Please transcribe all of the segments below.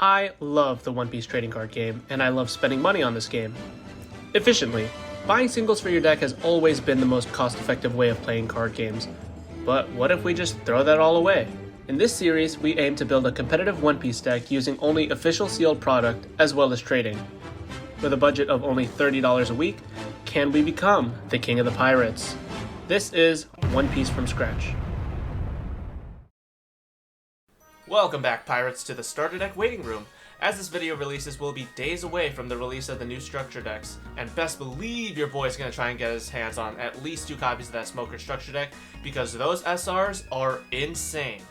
I love the One Piece trading card game, and I love spending money on this game efficiently. Buying singles for your deck has always been the most cost-effective way of playing card games. But what if we just throw that all away? In this series, we aim to build a competitive One Piece deck using only official sealed product as well as trading. With a budget of only $30 a week, can we become the king of the pirates? This is One Piece from scratch. Welcome back, Pirates, to the Starter Deck Waiting Room. As this video releases, we'll be days away from the release of the new structure decks, and best believe your boy's gonna try and get his hands on at least 2 copies of that Smoker structure deck, because those SRs are insane.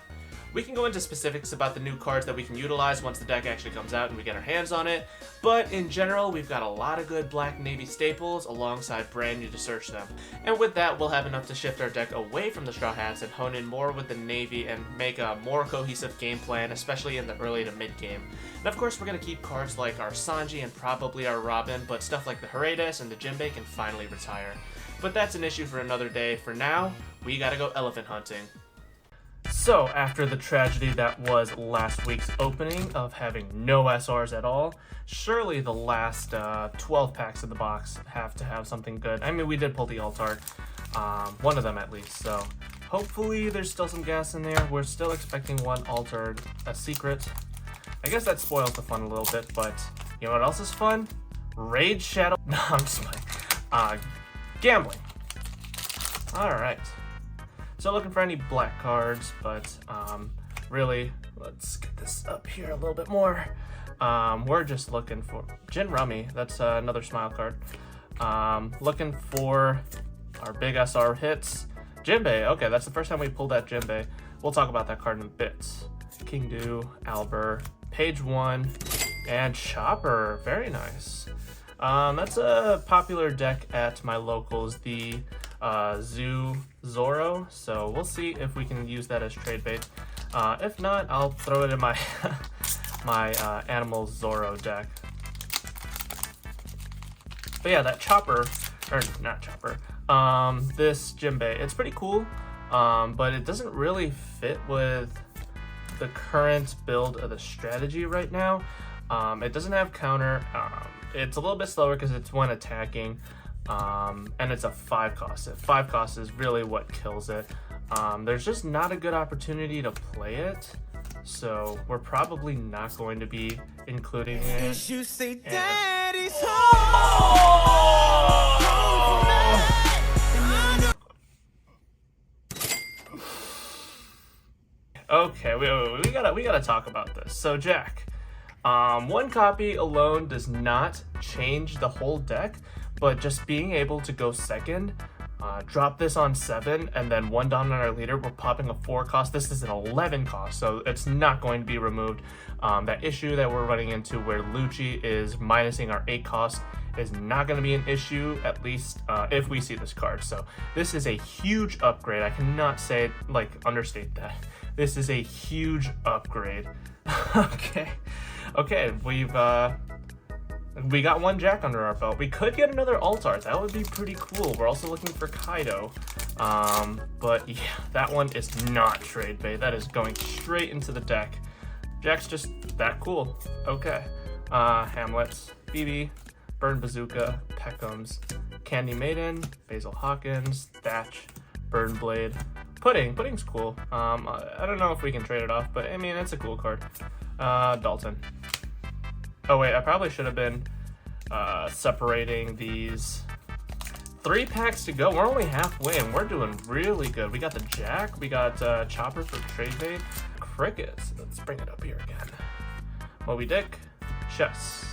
We can go into specifics about the new cards that we can utilize once the deck actually comes out and we get our hands on it, but in general, we've got a lot of good Black Navy staples alongside brand new to search them. And with that, we'll have enough to shift our deck away from the Straw Hats and hone in more with the Navy and make a more cohesive game plan, especially in the early to mid game. And of course, we're going to keep cards like our Sanji and probably our Robin, but stuff like the Heratus and the Jinbei can finally retire. But that's an issue for another day. For now, we gotta go elephant hunting. So, after the tragedy that was last week's opening of having no SRs at all, surely the last 12 packs in the box have to have something good. I mean, we did pull the alt art, one of them at least, so hopefully there's still some gas in there. We're still expecting one altered, a secret. I guess that spoils the fun a little bit, but you know what else is fun? Raid Shadow. No, I'm just playing. Gambling. Alright. So looking for any black cards, but really, let's get this up here a little bit more. We're just looking for Jin Rummy. That's another smile card. Looking for our big SR hits. Jinbei. Okay, that's the first time we pulled that Jinbei. We'll talk about that card in bits. King Du, Albert, Page 1, and Chopper. Very nice. That's a popular deck at my locals, the Zoo Zoro, so we'll see if we can use that as trade bait. If not, I'll throw it in my my Animal Zoro deck. But yeah, that Chopper, or not Chopper, this Jinbei, it's pretty cool, but it doesn't really fit with the current build of the strategy right now. It doesn't have counter. It's a little bit slower because it's when attacking, and it's a 5 cost. 5 cost is really what kills it. There's just not a good opportunity to play it, so we're probably not going to be including it. You say Daddy's Okay, we gotta talk about this. So Jack, 1 copy alone does not change the whole deck, but just being able to go second, drop this on 7, and then 1 dominant our leader, we're popping a 4 cost. This is an 11 cost, so it's not going to be removed. That issue that we're running into where Lucci is minusing our 8 cost is not going to be an issue, at least if we see this card. So this is a huge upgrade. I cannot say it, like, understate that. This is a huge upgrade. Okay, we got 1 Jack under our belt. We could get another alt art. That would be pretty cool. We're also looking for Kaido. But yeah, that one is not trade bait. That is going straight into the deck. Jack's just that cool. Okay. Hamlets, BB, Burn Bazooka, Peckham's, Candy Maiden, Basil Hawkins, Thatch, Burn Blade, Pudding. Pudding's cool. I don't know if we can trade it off, but I mean, it's a cool card. Dalton. Oh wait, I probably should have been separating these. 3 packs to go. We're only halfway and we're doing really good. We got the Jack, we got Chopper for trade bait, Crickets. Let's bring it up here again. Moby Dick, Chess,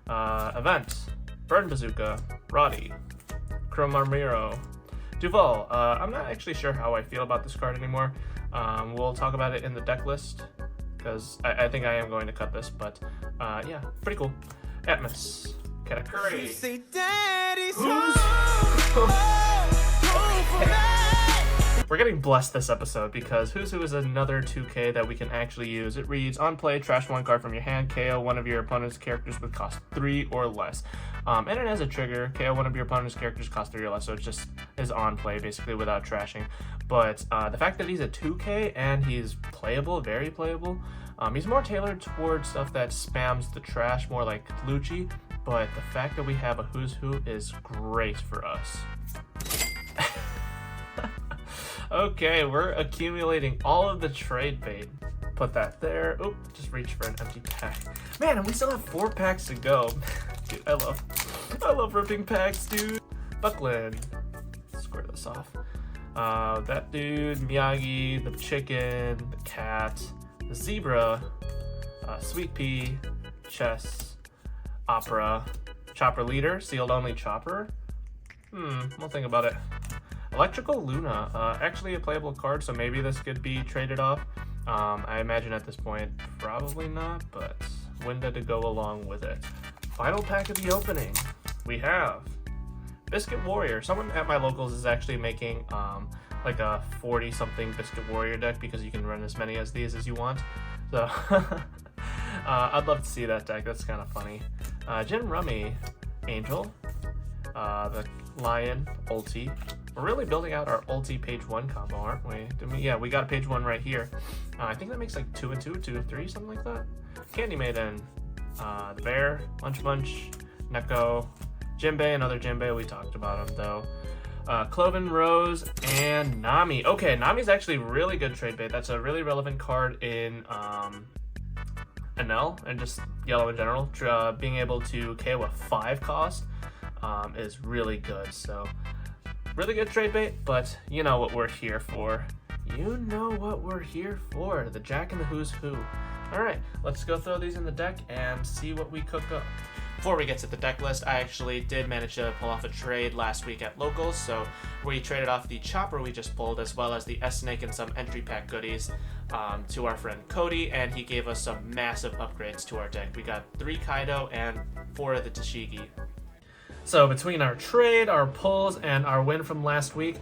Event, Burn Bazooka, Roddy, Cromarmiro, Duval. I'm not actually sure how I feel about this card anymore. We'll talk about it in the deck list, because I think I am going to cut this, but yeah, pretty cool. Atmos, Katakuri. We're getting blessed this episode because Who's Who is another 2K that we can actually use. It reads, on play, trash 1 card from your hand, KO one of your opponent's characters with cost 3 or less. And it has a trigger, KO one of your opponent's characters cost 3 or less, so it just is on play basically without trashing. But the fact that he's a 2K and he's playable, very playable, He's more tailored towards stuff that spams the trash, more like Lucci, but the fact that we have a Who's Who is great for us. Okay, we're accumulating all of the trade bait. Put that there. Oop, just reach for an empty pack. Man, and we still have 4 packs to go. Dude, I love ripping packs, dude. Buckland. Square this off. That dude, Miyagi, the chicken, the cat, the zebra, Sweet Pea, chess, opera, chopper leader, sealed only chopper. We'll think about it. Electrical Luna, actually a playable card, so maybe this could be traded off. I imagine at this point, probably not, but Winda to go along with it. Final pack of the opening, we have Biscuit Warrior. Someone at my locals is actually making like a 40-something Biscuit Warrior deck because you can run as many as these as you want. So I'd love to see that deck. That's kind of funny. Jin Rummy, Angel, the Lion, Ulti. We're really building out our Ulti page 1 combo, aren't we? Yeah, we got a page 1 right here. I think that makes like 2 and 2, 2 and 3, something like that. Candy Maiden, the Bear, Munch Munch, Neko, Jinbei, another Jinbei. We talked about him though. Cloven Rose and Nami. Okay, Nami's actually really good trade bait. That's a really relevant card in NL and just yellow in general. Being able to KO a 5 cost is really good. So really good trade bait, but you know what we're here for. You know what we're here for. The Jack and the Who's Who. Alright, let's go throw these in the deck and see what we cook up. Before we get to the deck list, I actually did manage to pull off a trade last week at Locals, so we traded off the Chopper we just pulled as well as the S-Snake and some entry pack goodies to our friend Cody, and he gave us some massive upgrades to our deck. We got 3 Kaido and 4 of the Tashigi. So between our trade, our pulls, and our win from last week,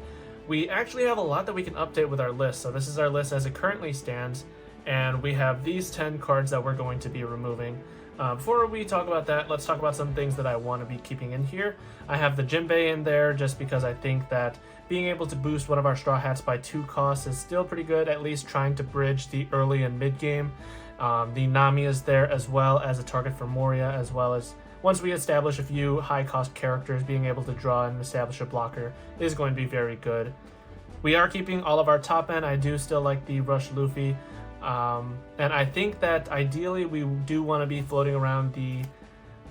we actually have a lot that we can update with our list. So this is our list as it currently stands, and we have these 10 cards that we're going to be removing. Before we talk about that, let's talk about some things that I want to be keeping in here. I have the Jinbei in there just because I think that being able to boost one of our Straw Hats by 2 costs is still pretty good, at least trying to bridge the early and mid game. The Nami is there as well as a target for Moria, as well as once we establish a few high-cost characters, being able to draw and establish a blocker is going to be very good. We are keeping all of our top end. I do still like the Rush Luffy. And I think that ideally we do want to be floating around the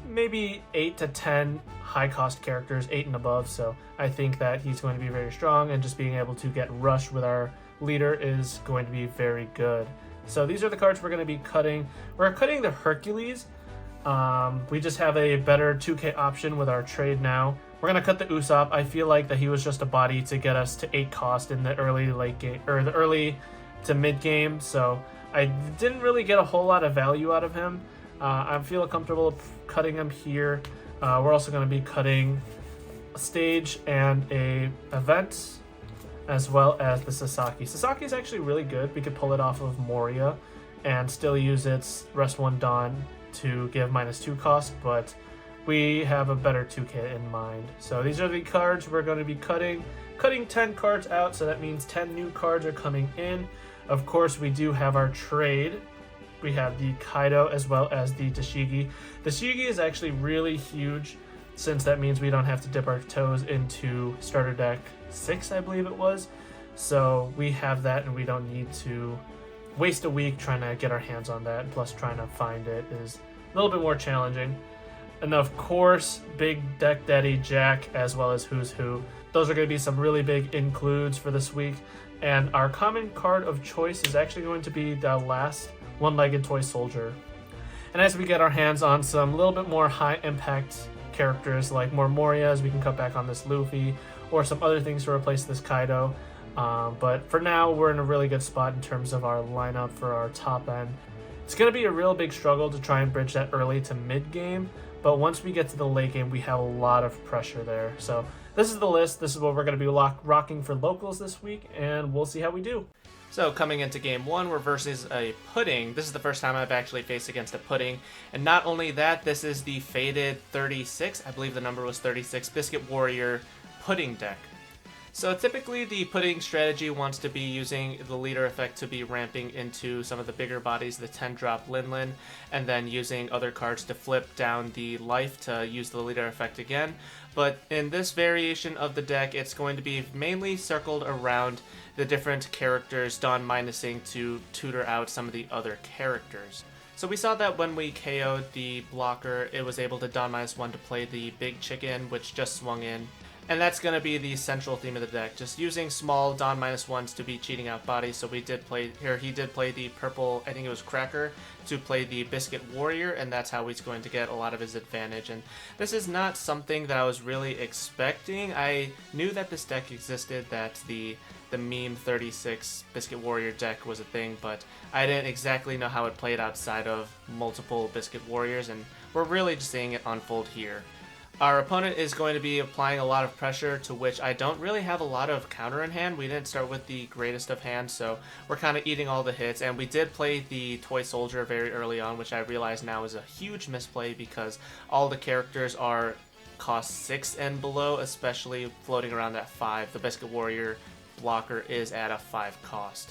maybe 8 to 10 high-cost characters, 8 and above. So I think that he's going to be very strong, and just being able to get Rush with our leader is going to be very good. So these are the cards we're going to be cutting. We're cutting the Hercules. We just have a better 2K option with our trade now. We're going to cut the Usopp. I feel like that he was just a body to get us to 8 cost in the early late game, or the early to mid game, so I didn't really get a whole lot of value out of him. I feel comfortable cutting him here. We're also going to be cutting a stage and a event, as well as the Sasaki. Sasaki is actually really good. We could pull it off of Moria and still use its Rest 1 Dawn to give -2 cost, but we have a better 2K in mind. So these are the cards we're going to be cutting. Cutting 10 cards out, so that means 10 new cards are coming in. Of course, we do have our trade. We have the Kaido as well as the Tashigi. The Tashigi is actually really huge, since that means we don't have to dip our toes into starter deck 6, I believe it was. So we have that, and we don't need to waste a week trying to get our hands on that. Plus, trying to find it is a little bit more challenging. And of course, Big Deck Daddy Jack as well as Who's Who. Those are going to be some really big includes for this week. And our common card of choice is actually going to be the last one-legged toy soldier. And as we get our hands on some little bit more high-impact characters, like more Morias, we can cut back on this Luffy, or some other things to replace this Kaido. But for now, we're in a really good spot in terms of our lineup for our top end. It's going to be a real big struggle to try and bridge that early to mid game, but once we get to the late game, we have a lot of pressure there. So this is the list. This is what we're going to be rocking for locals this week, and we'll see how we do. So coming into game 1, we're versus a Pudding. This is the first time I've actually faced against a Pudding. And not only that, this is the faded 36, I believe the number was 36, Biscuit Warrior Pudding deck. So typically the putting strategy wants to be using the leader effect to be ramping into some of the bigger bodies, the 10 drop Lin, and then using other cards to flip down the life to use the leader effect again. But in this variation of the deck, it's going to be mainly circled around the different characters Dawn minusing to tutor out some of the other characters. So we saw that when we KO'd the blocker, it was able to Dawn -1 to play the big chicken, which just swung in. And that's going to be the central theme of the deck, just using small Dawn -1s to be cheating out bodies. So we did play here, he did play the purple, I think it was Cracker, to play the Biscuit Warrior, and that's how he's going to get a lot of his advantage. And this is not something that I was really expecting. I knew that this deck existed, that the meme 36 Biscuit Warrior deck was a thing, but I didn't exactly know how it played outside of multiple Biscuit Warriors, and we're really just seeing it unfold here. Our opponent is going to be applying a lot of pressure, to which I don't really have a lot of counter in hand. We didn't start with the greatest of hands, so we're kind of eating all the hits, and we did play the Toy Soldier very early on, which I realize now is a huge misplay because all the characters are cost 6 and below, especially floating around that 5. The Biscuit Warrior blocker is at a 5 cost.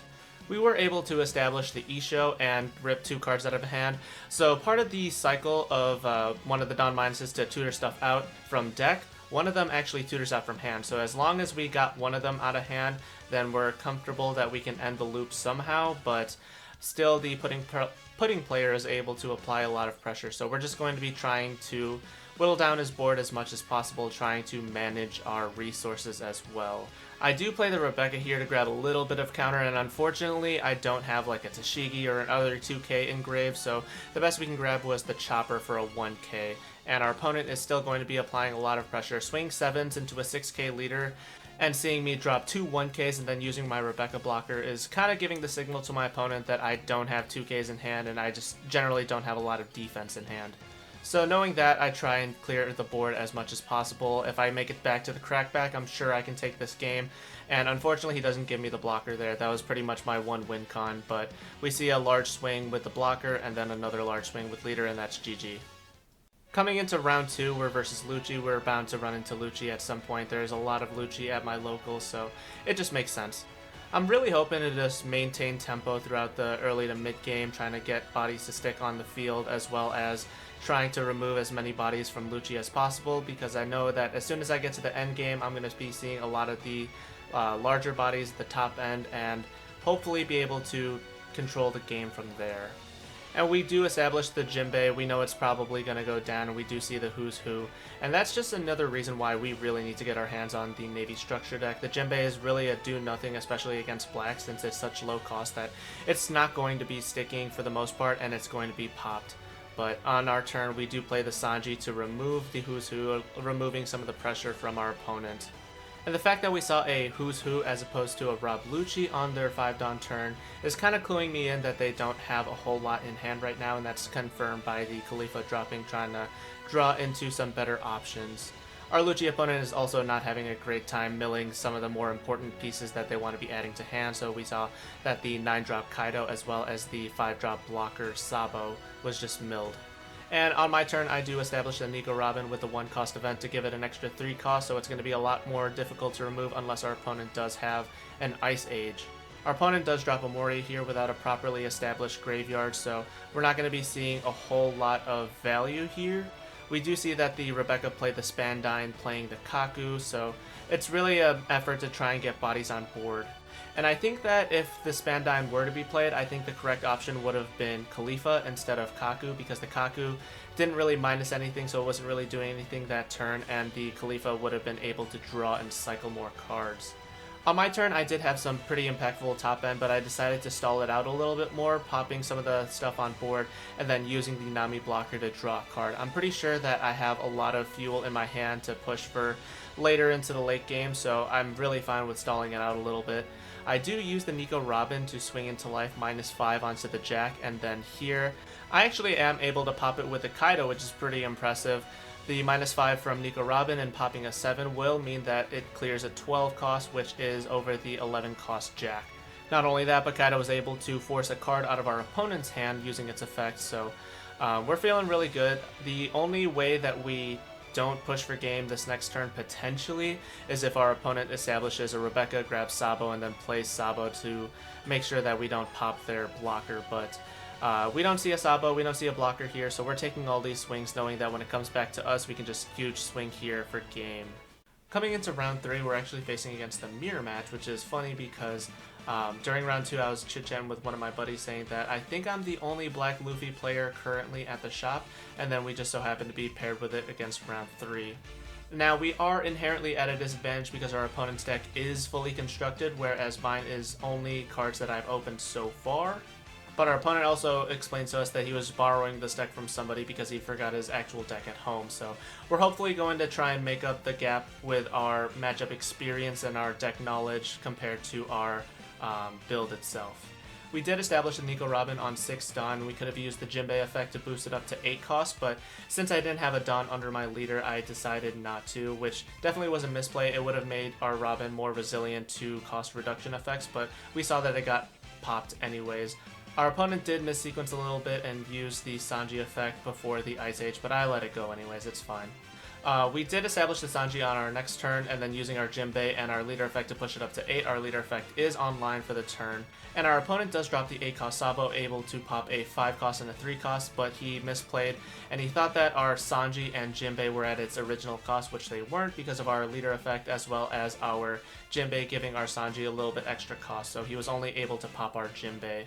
We were able to establish the Isho and rip 2 cards out of hand. So part of the cycle of one of the Dawn minuses to tutor stuff out from deck, one of them actually tutors out from hand. So as long as we got one of them out of hand, then we're comfortable that we can end the loop somehow, but still the putting player is able to apply a lot of pressure. So we're just going to be trying to whittle down his board as much as possible, trying to manage our resources as well. I do play the Rebecca here to grab a little bit of counter, and unfortunately I don't have like a Tashigi or another 2k engraved, so the best we can grab was the Chopper for a 1k, and our opponent is still going to be applying a lot of pressure. Swing 7s into a 6k leader, and seeing me drop 2 1ks and then using my Rebecca blocker is kind of giving the signal to my opponent that I don't have 2ks in hand, and I just generally don't have a lot of defense in hand. So knowing that, I try and clear the board as much as possible. If I make it back to the crackback, I'm sure I can take this game. And unfortunately, he doesn't give me the blocker there. That was pretty much my one win con, but we see a large swing with the blocker and then another large swing with leader, and that's GG. Coming into round 2, we're versus Lucci. We're bound to run into Lucci at some point. There's a lot of Lucci at my local, so it just makes sense. I'm really hoping to just maintain tempo throughout the early to mid game, trying to get bodies to stick on the field, as well as trying to remove as many bodies from Lucci as possible, because I know that as soon as I get to the end game, I'm going to be seeing a lot of the larger bodies at the top end, and hopefully be able to control the game from there. And we do establish the Jinbei. We know it's probably going to go down, and we do see the Who's Who. And that's just another reason why we really need to get our hands on the Navy structure deck. The Jinbei is really a do-nothing, especially against black, since it's such low cost that it's not going to be sticking for the most part, and it's going to be popped. But on our turn, we do play the Sanji to remove the Who's Who, removing some of the pressure from our opponent. And the fact that we saw a Who's Who as opposed to a Rob Lucci on their 5-Dawn turn is kind of cluing me in that they don't have a whole lot in hand right now, and that's confirmed by the Khalifa dropping, trying to draw into some better options. Our Lucci opponent is also not having a great time milling some of the more important pieces that they want to be adding to hand, so we saw that the 9-drop Kaido as well as the 5-drop blocker Sabo was just milled. And on my turn, I do establish the Nico Robin with the 1-cost event to give it an extra 3 cost, so it's going to be a lot more difficult to remove unless our opponent does have an Ice Age. Our opponent does drop a Moria here without a properly established graveyard, so we're not going to be seeing a whole lot of value here. We do see that the Rebecca played the Spandine playing the Kaku, so it's really an effort to try and get bodies on board. And I think that if the Spandine were to be played, I think the correct option would have been Khalifa instead of Kaku, because the Kaku didn't really minus anything, so it wasn't really doing anything that turn, and the Khalifa would have been able to draw and cycle more cards. On my turn, I did have some pretty impactful top end, but I decided to stall it out a little bit more, popping some of the stuff on board, and then using the Nami blocker to draw a card. I'm pretty sure that I have a lot of fuel in my hand to push for later into the late game, so I'm really fine with stalling it out a little bit. I do use the Nico Robin to swing into life -5 onto the Jack, and then here, I actually am able to pop it with the Kaido, which is pretty impressive. The -5 from Nico Robin and popping a 7 will mean that it clears a 12 cost, which is over the 11 cost Jack. Not only that, but Kaido was able to force a card out of our opponent's hand using its effect, so we're feeling really good. The only way that we don't push for game this next turn potentially is if our opponent establishes a Rebecca, grabs Sabo, and then plays Sabo to make sure that we don't pop their blocker. But we don't see a Sabo, we don't see a blocker here, so we're taking all these swings knowing that when it comes back to us, we can just huge swing here for game. Coming into round 3, we're actually facing against the mirror match, which is funny because during round 2, I was chit-chatting with one of my buddies saying that I think I'm the only black Luffy player currently at the shop, and then we just so happen to be paired with it against round 3. Now, we are inherently at a disadvantage because our opponent's deck is fully constructed, whereas mine is only cards that I've opened so far. But our opponent also explained to us that he was borrowing this deck from somebody because he forgot his actual deck at home. So we're hopefully going to try and make up the gap with our matchup experience and our deck knowledge compared to our build itself. We did establish a Nico Robin on 6 Dawn. We could have used the Jinbei effect to boost it up to 8 cost, but since I didn't have a Dawn under my leader, I decided not to, which definitely was a misplay. It would have made our Robin more resilient to cost reduction effects, but we saw that it got popped anyways. Our opponent did missequence a little bit and use the Sanji effect before the Ice Age, but I let it go anyways, it's fine. We did establish the Sanji on our next turn, and then using our Jinbei and our leader effect to push it up to 8, our leader effect is online for the turn. And our opponent does drop the 8 cost Sabo, able to pop a 5 cost and a 3 cost, but he misplayed, and he thought that our Sanji and Jinbei were at its original cost, which they weren't because of our leader effect, as well as our Jinbei giving our Sanji a little bit extra cost, so he was only able to pop our Jinbei.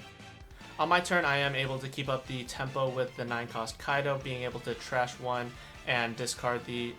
On my turn, I am able to keep up the tempo with the 9 cost Kaido, being able to trash 1 and send the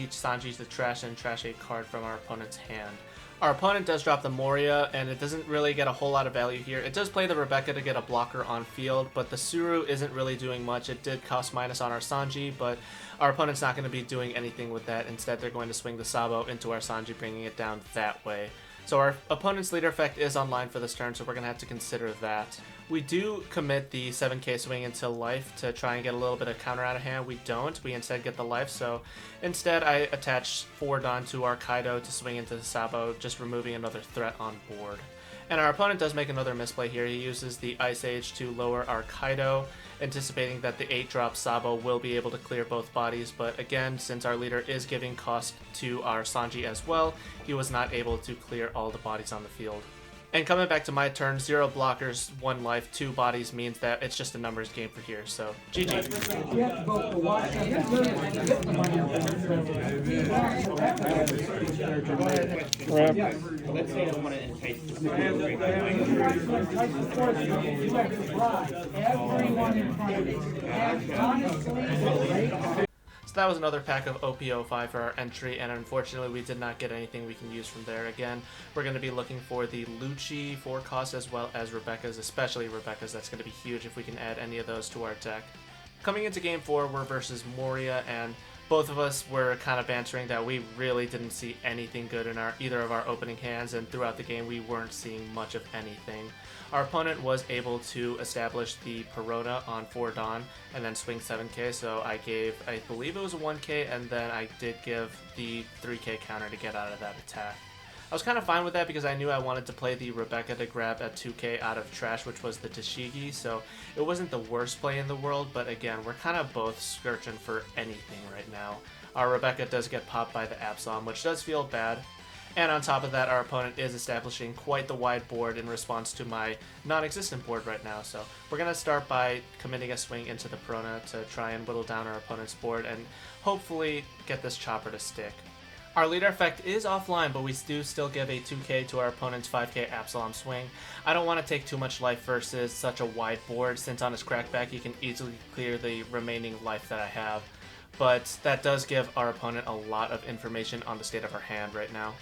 Sanji to trash and trash a card from our opponent's hand. Our opponent does drop the Moria, and it doesn't really get a whole lot of value here. It does play the Rebecca to get a blocker on field, but the Suru isn't really doing much. It did cost minus on our Sanji, but our opponent's not going to be doing anything with that. Instead, they're going to swing the Sabo into our Sanji, bringing it down that way. So our opponent's leader effect is online for this turn, so we're going to have to consider that. We do commit the 7k swing into life to try and get a little bit of counter out of hand. We don't. We instead get the life, so instead I attach 4 Dawn to our Kaido to swing into the Sabo, just removing another threat on board. And our opponent does make another misplay here. He uses the Ice Age to lower our Kaido, anticipating that the 8-drop Sabo will be able to clear both bodies, but again, since our leader is giving cost to our Sanji as well, he was not able to clear all the bodies on the field. And coming back to my turn, 0 blockers, 1 life, 2 bodies means that it's just a numbers game for here, so GG. Let's say I want to entice So that was another pack of OP05 for our entry, and unfortunately we did not get anything we can use from there. Again, we're going to be looking for the Lucci 4 cost as well as Rebecca's, especially Rebecca's. That's going to be huge if we can add any of those to our deck. Coming into game 4, we're versus Moria, and both of us were kind of bantering that we really didn't see anything good in either of our opening hands, and throughout the game we weren't seeing much of anything. Our opponent was able to establish the Perona on 4 Dawn and then swing 7k, so I gave, I believe it was a 1k, and then I did give the 3k counter to get out of that attack. I was kind of fine with that because I knew I wanted to play the Rebecca to grab a 2k out of trash, which was the Tashigi, so it wasn't the worst play in the world, but again, we're kind of both searching for anything right now. Our Rebecca does get popped by the Absalom, which does feel bad. And on top of that, our opponent is establishing quite the wide board in response to my non-existent board right now. So we're going to start by committing a swing into the Perona to try and whittle down our opponent's board and hopefully get this chopper to stick. Our leader effect is offline, but we do still give a 2k to our opponent's 5k Absalom swing. I don't want to take too much life versus such a wide board, since on his crackback he can easily clear the remaining life that I have. But that does give our opponent a lot of information on the state of our hand right now.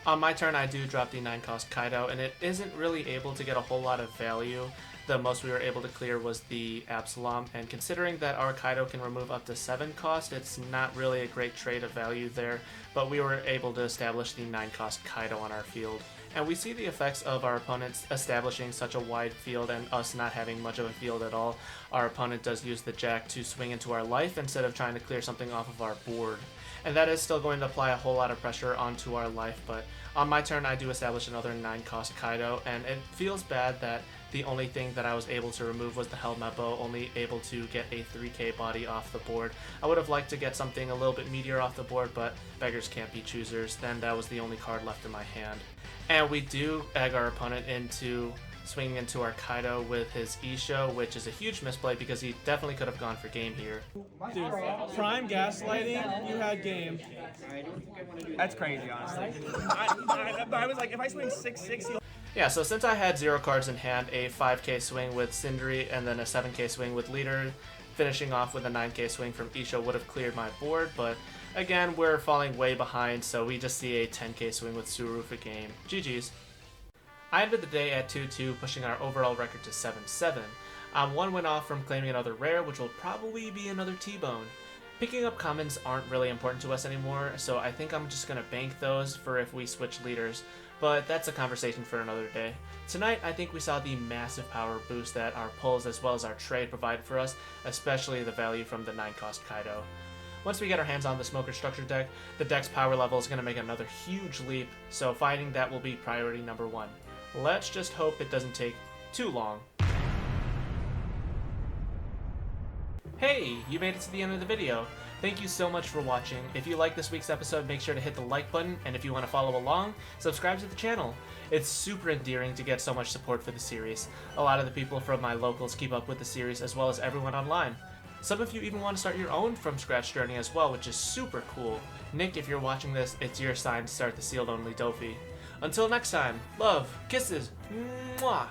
On my turn, I do drop the 9 cost Kaido, and it isn't really able to get a whole lot of value. The most we were able to clear was the Absalom, and considering that our Kaido can remove up to 7 cost, it's not really a great trade of value there, but we were able to establish the 9 cost Kaido on our field. And we see the effects of our opponents establishing such a wide field and us not having much of a field at all. Our opponent does use the Jack to swing into our life instead of trying to clear something off of our board. And that is still going to apply a whole lot of pressure onto our life, but on my turn I do establish another 9 cost Kaido, and it feels bad that The only thing that I was able to remove was the Helmet Bow, only able to get a 3k body off the board. I would have liked to get something a little bit meatier off the board, but beggars can't be choosers. Then that was the only card left in my hand. And we do egg our opponent into swinging into our Kaido with his Isho, which is a huge misplay because he definitely could have gone for game here. Dude, prime gaslighting, you had game. That's crazy, honestly. I was like, if I swing 6-6, Yeah, so since I had 0 cards in hand, a 5k swing with Sindri and then a 7k swing with Leader, finishing off with a 9k swing from Isho would have cleared my board, but again, we're falling way behind, so we just see a 10k swing with Suru for game. GG's. I ended the day at 2-2, pushing our overall record to 7-7. I'm 1 win off from claiming another rare, which will probably be another T-Bone. Picking up commons aren't really important to us anymore, so I think I'm just going to bank those for if we switch leaders, but that's a conversation for another day. Tonight, I think we saw the massive power boost that our pulls as well as our trade provided for us, especially the value from the 9-cost Kaido. Once we get our hands on the Smoker Structure deck, the deck's power level is going to make another huge leap, so fighting that will be priority number 1. Let's just hope it doesn't take too long. Hey, you made it to the end of the video. Thank you so much for watching. If you like this week's episode, make sure to hit the like button, and if you want to follow along, subscribe to the channel. It's super endearing to get so much support for the series. A lot of the people from my locals keep up with the series as well as everyone online. Some of you even want to start your own from scratch journey as well, which is super cool. Nick, if you're watching this, it's your sign to start the sealed only Dofi. Until next time, love, kisses, mwah!